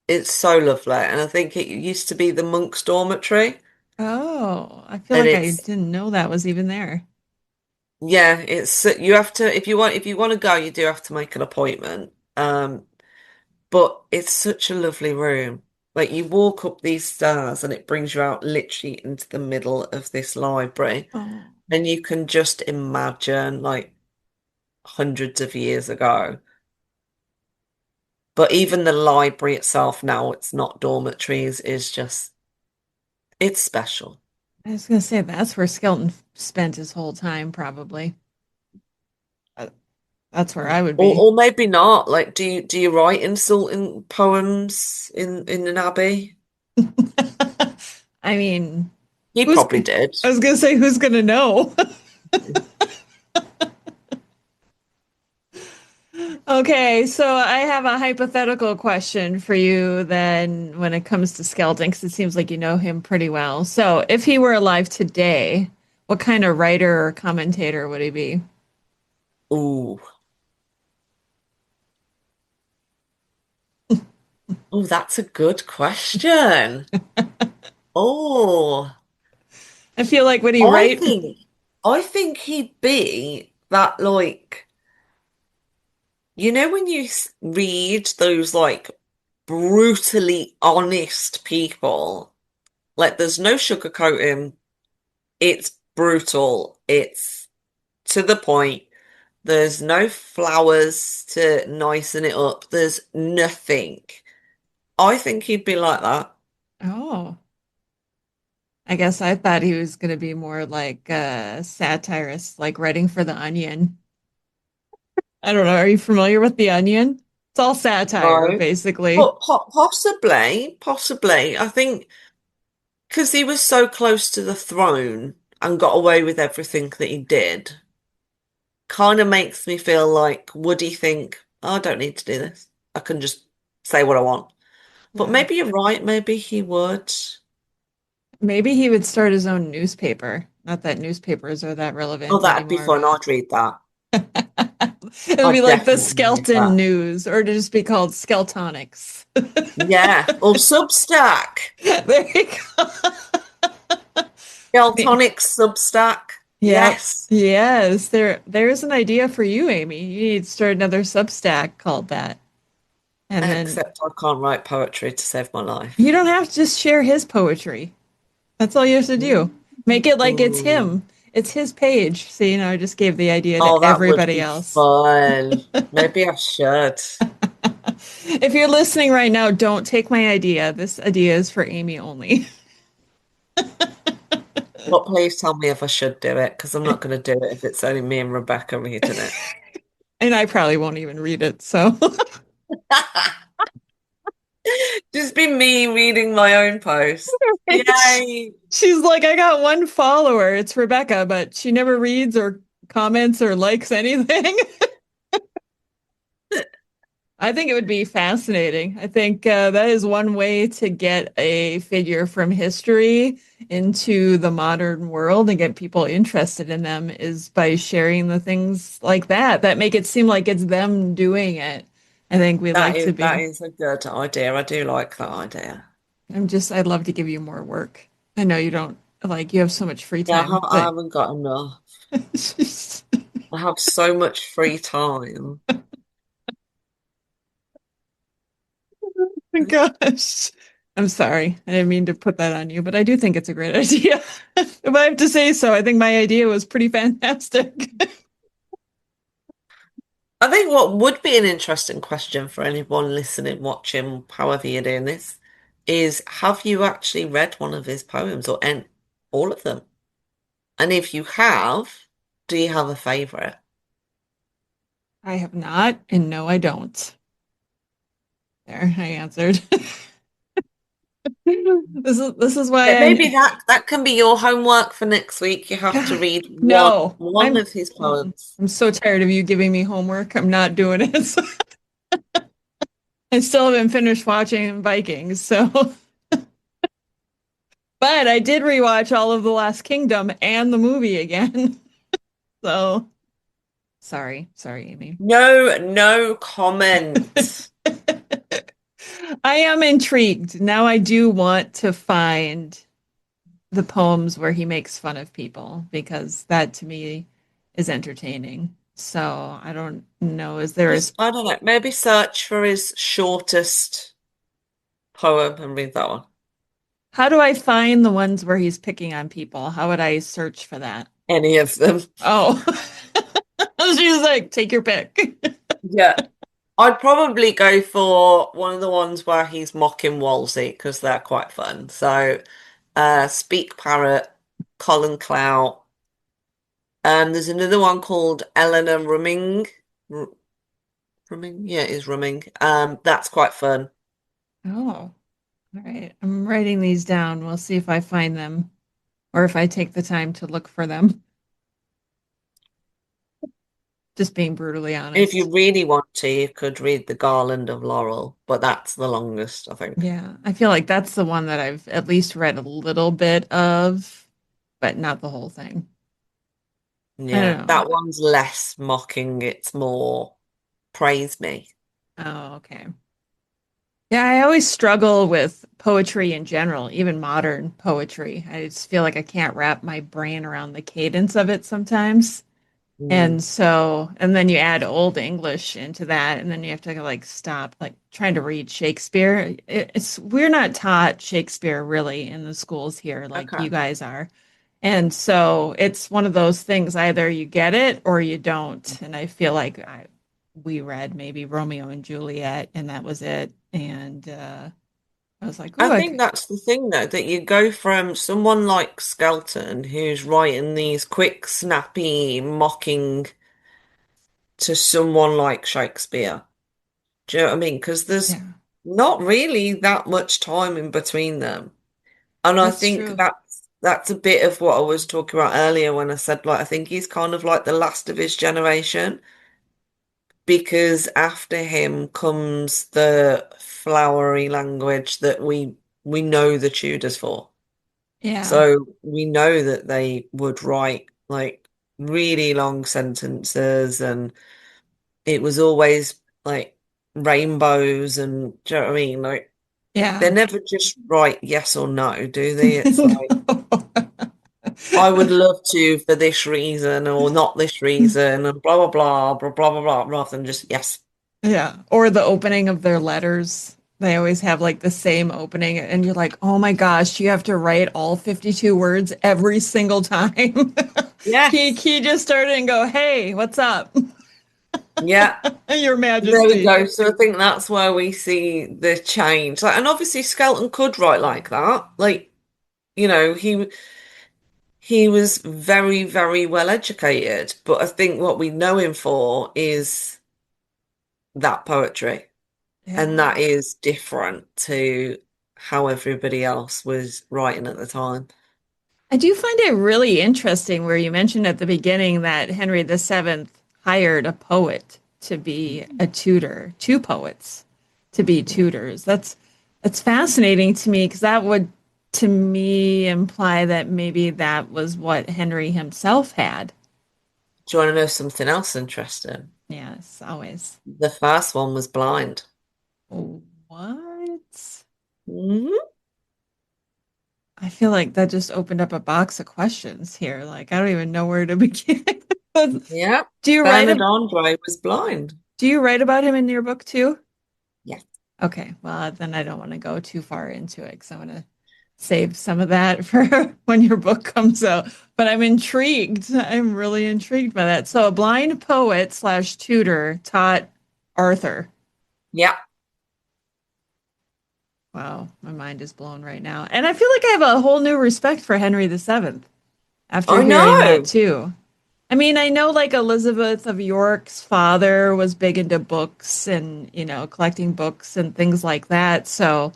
it's so lovely. And I think it used to be the monks' dormitory. Oh, I feel And like I it's, didn't know that was even there. yeah, you have to, if you want to go, you do have to make an appointment. But it's such a lovely room. Like you walk up these stairs and it brings you out literally into the middle of this library. Oh, And you can just imagine like hundreds of years ago. But even the library itself now, it's not dormitories, is just, it's special. I was gonna say that's where Skelton spent his whole time, probably. Uh, That's where I would Or be. or maybe not. Like, do you write insulting poems in an abbey? I mean, He Who's, probably did. I was gonna say, who's gonna know? Okay, so I have a hypothetical question for you then when it comes to Skelton, because it seems like you know him pretty well. So if he were alive today, what kind of writer or commentator would he be? Ooh. Oh, that's a good question. Oh, I feel like would he I write? think I think he'd be that like when you read those like brutally honest people, like there's no sugarcoating. It's brutal. It's to the point. There's no flowers to nicen it up. There's nothing. I think he'd be like that. Oh, I guess I thought he was going to be more like a satirist, like writing for The Onion. I don't know. Are you familiar with The Onion? It's all satire, No. basically. But possibly. I think because he was so close to the throne and got away with everything that he did, kind of makes me feel like, would he think, oh, I don't need to do this. I can just say what I want. But Yeah. maybe you're right. Maybe he would. Maybe he would start his own newspaper. Not that newspapers are that Oh, relevant that'd be anymore, fun. but I'd read that. it would be I'd like the definitely read Skelton that. News, or to just be called Skeltonics. Yeah. Or Substack. There you go. Galtonic Substack. Yep. Yes. Yes. There's an idea for you, Amy. You need to start another Substack called that. And then Except I can't write poetry to save my you life. don't have to just share his poetry. That's all you have to do. Make it like it's Ooh. him. It's his page. So, I just gave the idea Oh, to that would everybody be else. fun. Maybe I should. If you're listening right now, don't take my idea. This idea is for Amy only. But please tell me if I should do it, because I'm not going to do it if it's only me and Rebecca reading it. And I probably won't even read it. So Just be me reading my own post. Yay. she's like, I got one follower. It's Rebecca, but she never reads or comments or likes anything. I think it would be fascinating. I think that is one way to get a figure from history into the modern world and get people interested in them is by sharing the things like that make it seem like it's them doing it. I think we'd That like to is that be. is a good idea. I do like that idea. I'd love to give you more work. I know you don't like, you have so much free Yeah, time, I but haven't got enough. I have so much free time. gosh. I'm sorry. I didn't mean to put that on you, but I do think it's a great idea. If I have to say so, I think my idea was pretty fantastic. I think what would be an interesting question for anyone listening, watching, however you're doing this, is have you actually read one of his poems or all of them? And if you have, do you have a favorite? I have not, and no, I don't. There, I answered. This is Yeah, why maybe that can be your homework for next week. You have to God, read one no, one of his poems. I'm so tired of you giving me homework. I'm not doing it. I still haven't finished watching Vikings, so but I did rewatch all of The Last Kingdom and the movie again. So sorry, Amy. No comment. I am intrigued. Now I do want to find the poems where he makes fun of people because that to me is entertaining. So I don't know. Is there a, Just, I don't know, maybe search for his shortest poem and read that one. how do I find the ones where he's picking on people? How would I search for that? Any of them. Oh, she was like, take your pick. Yeah. I'd probably go for one of the ones where he's mocking Wolsey because they're quite fun. So, Speak Parrot, Colin Clout. There's another one called Eleanor Rumming. Rumming? Yeah, it is Rumming. That's quite fun. Oh, all right. I'm writing these down. We'll see if I find them. or if I take the time to look for them. Just being brutally If you honest. really want to, you could read The Garland of Laurel, but that's the longest, I think. Yeah, I feel like that's the one that I've at least read a little bit of, but not the whole thing. I Yeah, don't know. that one's less mocking, it's more praise me. Oh, okay. Yeah, I always struggle with poetry in general, even modern poetry. I just feel like I can't wrap my brain around the cadence of it sometimes. Mm, And so, and then you add Old English into that, and then you have to like stop like trying to read Shakespeare. It's we're not taught Shakespeare really in the schools here like okay. you guys are. And so it's one of those things, either you get it or you don't. And I feel like we read maybe Romeo and Juliet, and that was it. And I was like, I oh, think that's the thing though, that you go from someone like Skelton, who's writing these quick, snappy, mocking, to someone like Shakespeare. Do you know what I mean? Because there's yeah, not really that much time in between them. And I that's think true. that's a bit of what I was talking about earlier when I said like I think he's kind of like the last of his generation because after him comes the flowery language that we know the Tudors for. Yeah, So we know that they would write like really long sentences and it was always like rainbows and do you know what I mean? Like they yeah. never just write yes or no, do they? It's like I would love to for this reason or not this reason and blah blah blah, rather than just yes. Yeah. Or the opening of their letters. They always have like the same opening, and you're like, oh my gosh, you have to write all 52 words every single time. Yes. He just started and go, hey, what's up? Yeah. Your There we Majesty. go. So I think that's where we see the change. Like, and obviously Skelton could write like that. Like, you know, he was very, very well educated. But I think what we know him for is that poetry. And Yeah. that is different to how everybody else was writing at the time. I do find it really interesting where you mentioned at the beginning that Henry VII hired a poet to be a tutor, two poets to be tutors. That's fascinating to me because that would to me imply that maybe that was what Henry himself had. Do you want to know something else interesting? Yes, always. The first one was blind. What? Mhm. I feel like that just opened up a box of questions here. Like I don't even know where to begin. Yeah. Do you write Bernard him? Andre was blind. Do you write about him in your book too? Yes. Okay, well, then I don't want to go too far into it because I want to save some of that for when your book comes out. But I'm intrigued. I'm really intrigued by that. So, a blind poet slash tutor taught Arthur. Yeah. Wow, my mind is blown right now. And I feel like I have a whole new respect for Henry VII after I hearing that know. too. I mean, I know like Elizabeth of York's father was big into books and, collecting books and things like that. So,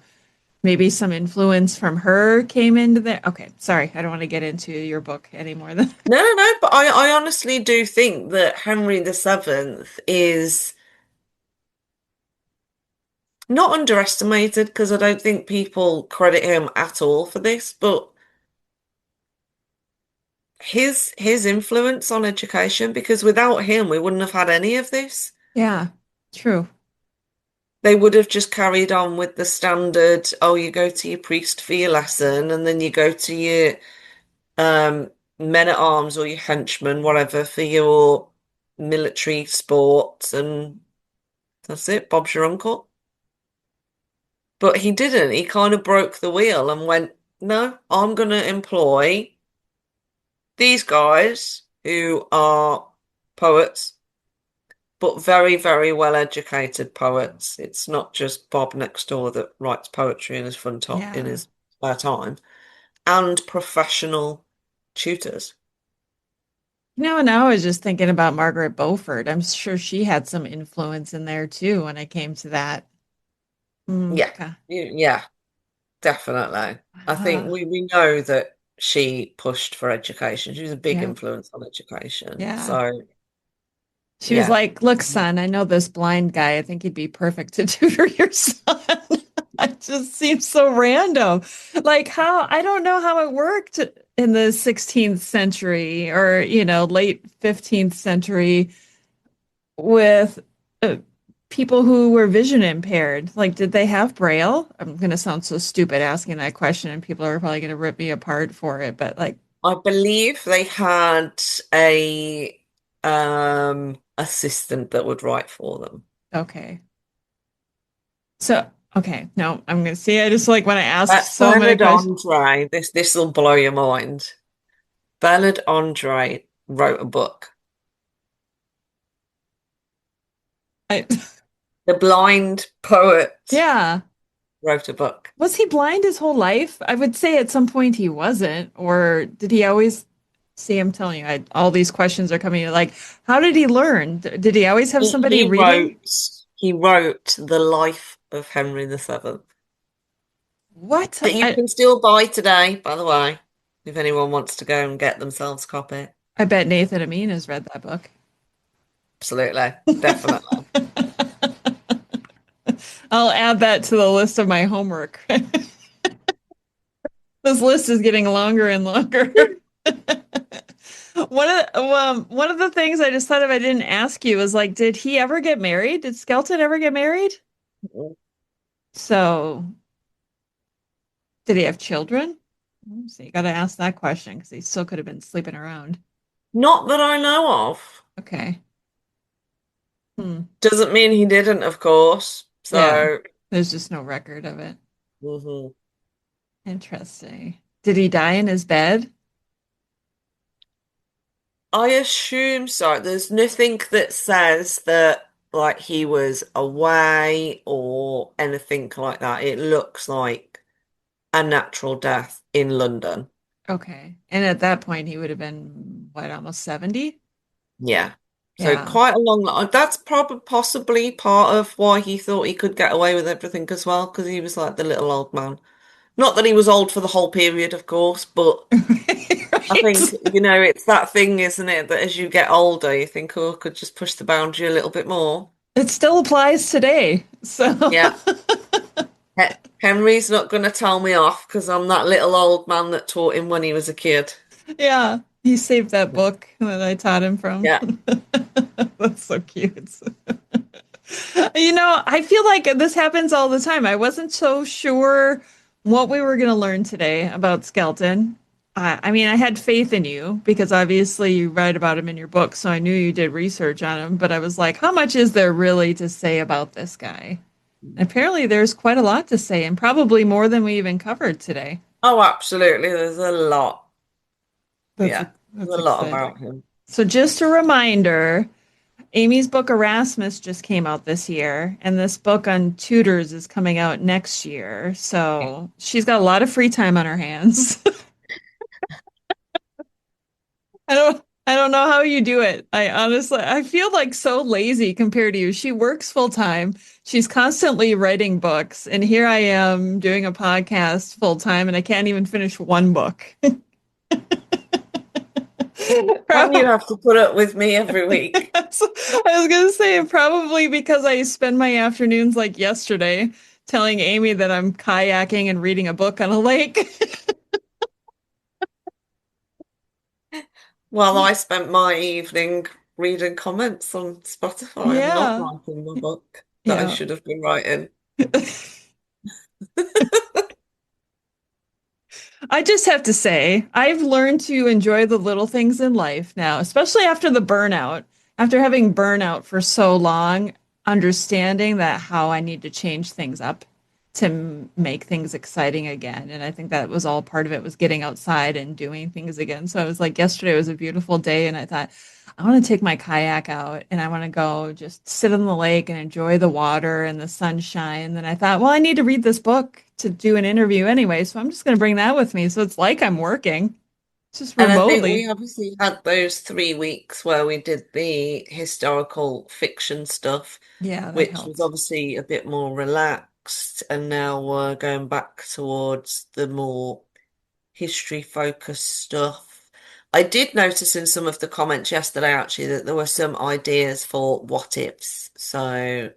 maybe some influence from her came into there. Okay, sorry, I don't want to get into your book any more than. No, no, no. But I honestly do think that Henry VII is not underestimated because I don't think people credit him at all for this, but his influence on education, because without him we wouldn't have had any of this. Yeah, true. They would have just carried on with the standard, oh, you go to your priest for your lesson, and then you go to your men at arms or your henchmen, whatever, for your military sports, and that's it. Bob's your uncle. But he didn't. He kind of broke the wheel and went, no, I'm going to employ these guys who are poets, but very, very well educated poets. It's not just Bob next door that writes poetry in his in Yeah. his spare time, and professional tutors. Now I was just thinking about Margaret Beaufort. I'm sure she had some influence in there too when I came to that. Yeah, Okay. yeah, definitely. I think Uh, we know that she pushed for education. She was a big Yeah. influence on education. Yeah. So, She was yeah. like, look, son, I know this blind guy. I think he'd be perfect to tutor your son. It just seems so random. Like how, I don't know how it worked in the 16th century or, late 15th century with uh, people who were vision impaired. Like, did they have Braille? I'm going to sound so stupid asking that question, and people are probably going to rip me apart for it. But like, I believe they had a assistant that would write for them. okay. So, okay, no, I'm going to see. I just like when I ask so many Bernard questions. Andre, this will blow your mind. Bernard Andre wrote a book. I, The blind poet yeah. wrote a book. Was he blind his whole life? I would say at some point he wasn't. Or did he always see? I'm telling you, all these questions are coming. Like, how did he learn? Did he always have He, somebody he reading? wrote he wrote The Life of Henry VII What? that you can still buy today, by the way, if anyone wants to go and get themselves a copy. I bet Nathan Amin has read that book. Absolutely, definitely. I'll add that to the list of my homework. This list is getting longer and longer. One of the things I just thought of I didn't ask you was like, did he ever get married? Did Skelton ever get married? So, did he have children? So you got to ask that question because he still could have been sleeping around. Not that I know of. Okay. Hmm. Doesn't mean he didn't, of course. Yeah. So, There's just no record of it. mhm. Interesting. Did he die in his bed? I assume so. There's nothing that says that like he was away or anything like that. It looks like a natural death in London. Okay. And at that point, he would have been, what, almost 70? Yeah. So Yeah. quite a long line. That's probably possibly part of why he thought he could get away with everything as well, because he was like the little old man. Not that he was old for the whole period, of course, but I think, Right. it's that thing, isn't it, that as you get older, you think, oh, I could just push the boundary a little bit more. It still applies today. So, Yeah. Henry's not going to tell me off because I'm that little old man that taught him when he was a kid. yeah, he saved that book that I taught him from. Yeah. That's so cute. I feel like this happens all the time. I wasn't so sure what we were going to learn today about Skelton. I mean, I had faith in you because obviously you write about him in your book, so I knew you did research on him. But I was like, how much is there really to say about this guy? Apparently, there's quite a lot to say, and probably more than we even covered today. Oh, absolutely. There's a lot. That's Yeah. that's There's a lot exciting. about him. So, just a reminder, Amy's book Erasmus just came out this year, and this book on tutors is coming out next year. So, she's got a lot of free time on her hands. I don't know how you do it. I feel like so lazy compared to you. She works full time. She's constantly writing books, and here I am doing a podcast full time, and I can't even finish one book. And you have to put up with me every week. So, I was gonna say probably because I spend my afternoons like yesterday telling Amy that I'm kayaking and reading a book on a lake. While I spent my evening reading comments on Spotify and not Yeah. writing the book that I Yeah. should have been writing. I just have to say, I've learned to enjoy the little things in life now, especially after the burnout. After having burnout for so long, understanding that how I need to change things up to make things exciting again. And I think that was all part of it was getting outside and doing things again. So I was like, yesterday was a beautiful day, and I thought, I want to take my kayak out and I want to go just sit on the lake and enjoy the water and the sunshine. Then I thought, well, I need to read this book to do an interview anyway, so I'm just going to bring that with me. So it's like I'm working, just And I think we remotely. obviously had those 3 weeks where we did the historical fiction stuff, Yeah, that which was helped. obviously a bit more relaxed. And now we're going back towards the more history focused stuff. I did notice in some of the comments yesterday actually that there were some ideas for what ifs. So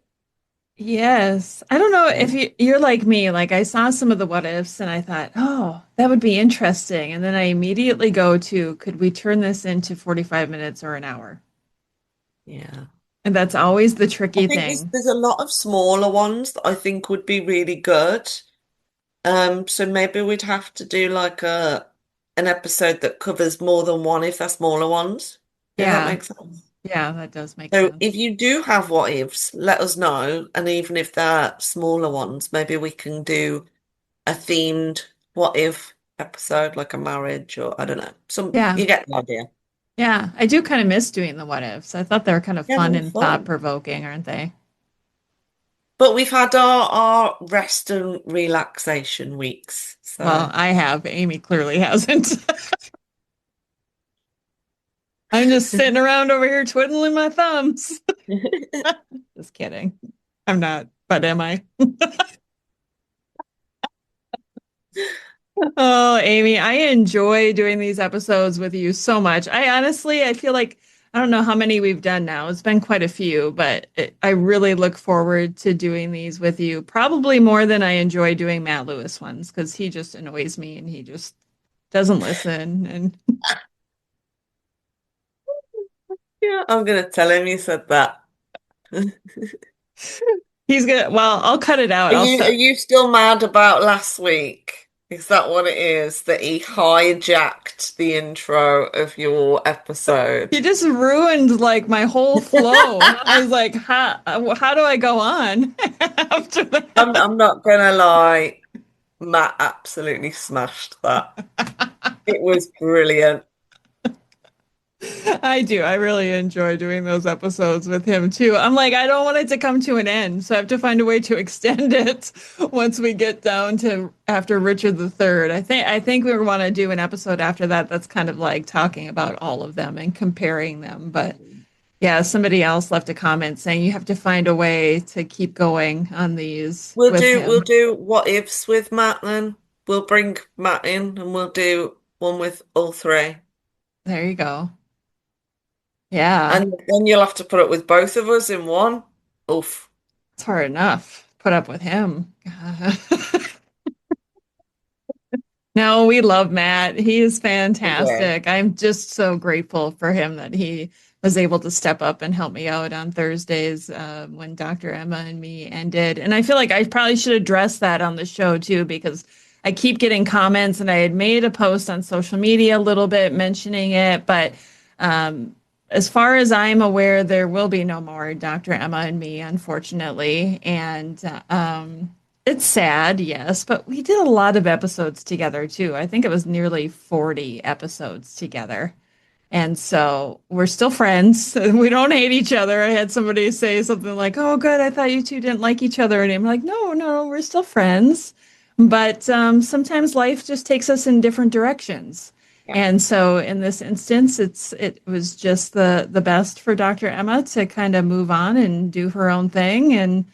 Yes. I don't know if you're like me. Like I saw some of the what ifs and I thought, oh, that would be interesting. And then I immediately go to, could we turn this into 45 minutes or an hour? yeah. And that's always the I tricky think thing. there's a lot of smaller ones that I think would be really good. So maybe we'd have to do like an episode that covers more than one if they're smaller ones. If that Yeah. makes sense. Yeah, that does make So sense. if you do have what ifs, let us know. And even if they're smaller ones, maybe we can do a themed what if episode, like a marriage or I don't know. Yeah. You get the idea. Yeah. I do kind of miss doing the what ifs. I thought they were kind of Yeah, fun they're and thought fun. provoking, aren't they? But we've had our rest and relaxation weeks. Well, So I have. Amy clearly hasn't. I'm just sitting around over here twiddling my thumbs. Just kidding. I'm not, but am I? Oh, Amy, I enjoy doing these episodes with you so much. I feel like I don't know how many we've done now. It's been quite a few, but I really look forward to doing these with you, probably more than I enjoy doing Matt Lewis ones because he just annoys me and he just doesn't listen. And yeah, I'm gonna tell him you said that. he's gonna, well, I'll cut it out. Are you still mad about last week? Is that what it is? That he hijacked the intro of your episode? He just ruined like my whole flow. I was like, how do I go on after that? I'm not gonna lie, Matt absolutely smashed that. It was brilliant. I do. I really enjoy doing those episodes with him too. I'm like, I don't want it to come to an end, so I have to find a way to extend it once we get down to after Richard III. I think we want to do an episode after that that's kind of like talking about all of them and comparing them. But yeah, somebody else left a comment saying you have to find a way to keep going on these with We'll him. do what ifs with Matt then. We'll bring Matt in and we'll do one with all three. There you go. Yeah, And then you'll have to put up with both of us in one. Oof. it's hard enough. Put up with him. No, we love Matt. He is Yeah. fantastic. I'm just so grateful for him that he was able to step up and help me out on Thursdays when Dr. Emma and me ended. And I feel like I probably should address that on the show too, because I keep getting comments and I had made a post on social media a little bit mentioning it. But as far as I'm aware, there will be no more Dr. Emma and me, unfortunately. And it's sad, yes, but we did a lot of episodes together too. I think it was nearly 40 episodes together. And so we're still friends. We don't hate each other. I had somebody say something like, "Oh, good. I thought you two didn't like each other." And I'm like, "No, no, we're still friends." But sometimes life just takes us in different directions. Yeah. And so in this instance, it was just the best for Dr. Emma to kind of move on and do her own thing.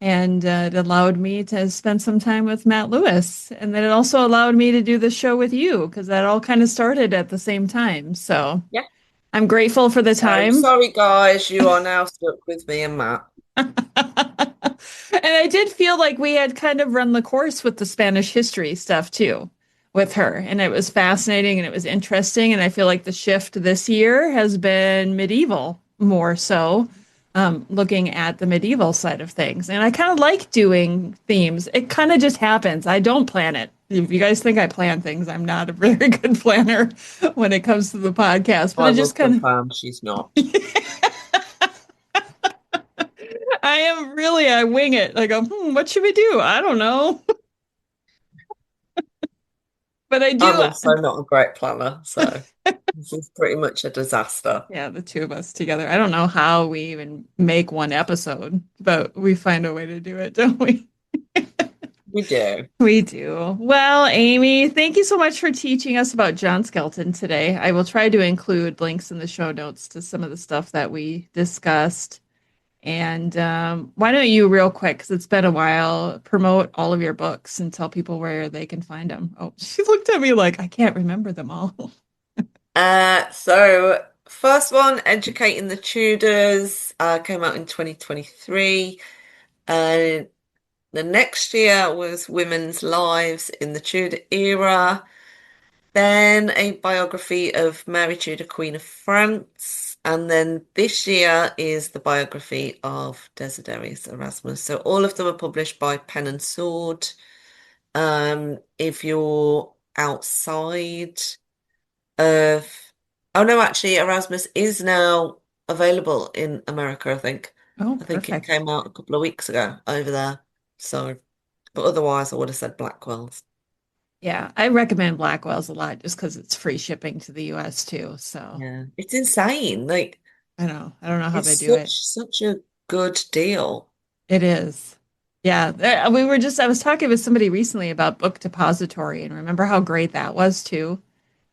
And it allowed me to spend some time with Matt Lewis. And then it also allowed me to do the show with you because that all kind of started at the same time. So Yeah. I'm grateful for the I'm time. sorry, guys. You are now stuck with me and Matt. And I did feel like we had kind of run the course with the Spanish history stuff too with her. And it was fascinating and it was interesting. And I feel like the shift this year has been medieval more so. Looking at the medieval side of things. And I kind of like doing themes. It kind of just happens. I don't plan it. If you guys think I plan things, I'm not a very good planner when it comes to the podcast. But I it will just kind of, confirm she's not. I wing it. I go, what should we do? I don't know. But I do. I'm also not a great planner, so this is pretty much a disaster. Yeah, the two of us together. I don't know how we even make one episode, but we find a way to do it, don't we? We do. We do. Well, Amy, thank you so much for teaching us about John Skelton today. I will try to include links in the show notes to some of the stuff that we discussed. And why don't you, real quick, because it's been a while, promote all of your books and tell people where they can find them. Oh, she looked at me like I can't remember them all. So first one, Educating the Tudors, came out in 2023. The next year was Women's Lives in the Tudor Era. Then a biography of Mary Tudor, Queen of France. And then this year is the biography of Desiderius Erasmus. So all of them are published by Pen and Sword. If you're outside of, oh no, actually Erasmus is now available in America, I think. Oh, I think it perfect. came out a couple of weeks ago over there. So, but otherwise I would have said Blackwell's. Yeah, I recommend Blackwell's a lot just because it's free shipping to the US too. So Yeah, it's insane. Like I don't know how they it's do it. such a good deal. It is. Yeah, I was talking with somebody recently about Book Depository and remember how great that was too.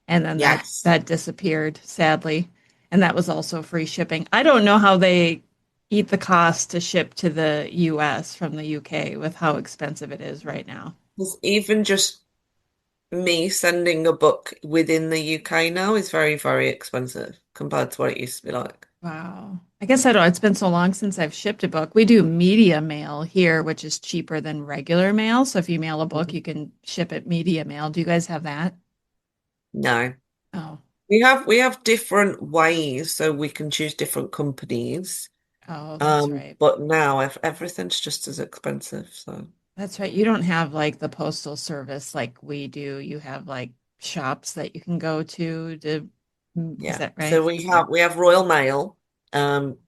And then Yes. that disappeared, sadly. And that was also free shipping. I don't know how they eat the cost to ship to the US from the UK with how expensive it is right now. Because even just me sending a book within the UK now is very, very expensive compared to what it used to be like. Wow. I guess I don't, it's been so long since I've shipped a book. We do media mail here, which is cheaper than regular mail. So if you mail a book, you can ship it media mail. Do you guys have that? No. Oh, We have different ways, so we can choose different companies. oh, that's right. But now everything's just as expensive. So That's right. You don't have like the postal service like we do. You have like shops that you can go to, is yeah. that right? So we have Royal Mail,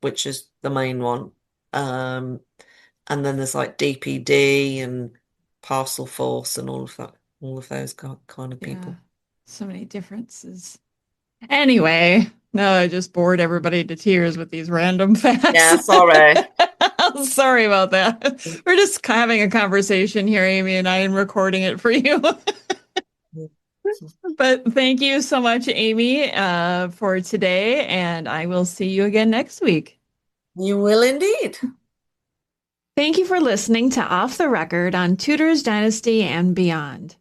which is the main one. Um, and then there's like DPD and Parcel Force and all of those kind of Yeah. people. So many differences. Anyway, no, I just bored everybody to tears with these random facts. Yeah, sorry. Sorry about that. We're just having a conversation here, Amy and I, and recording it for you. But thank you so much, Amy, for today, and I will see you again next week. You will indeed. Thank you for listening to Off the Record on Tudor's Dynasty and Beyond.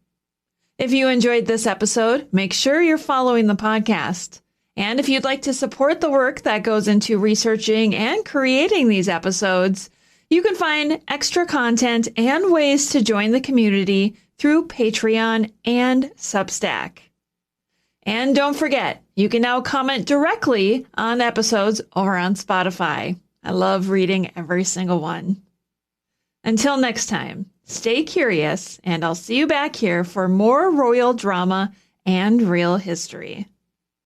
If you enjoyed this episode, make sure you're following the podcast. And if you'd like to support the work that goes into researching and creating these episodes, you can find extra content and ways to join the community through Patreon and Substack. And don't forget, you can now comment directly on episodes over on Spotify. I love reading every single one. Until next time, stay curious, and I'll see you back here for more royal drama and real history.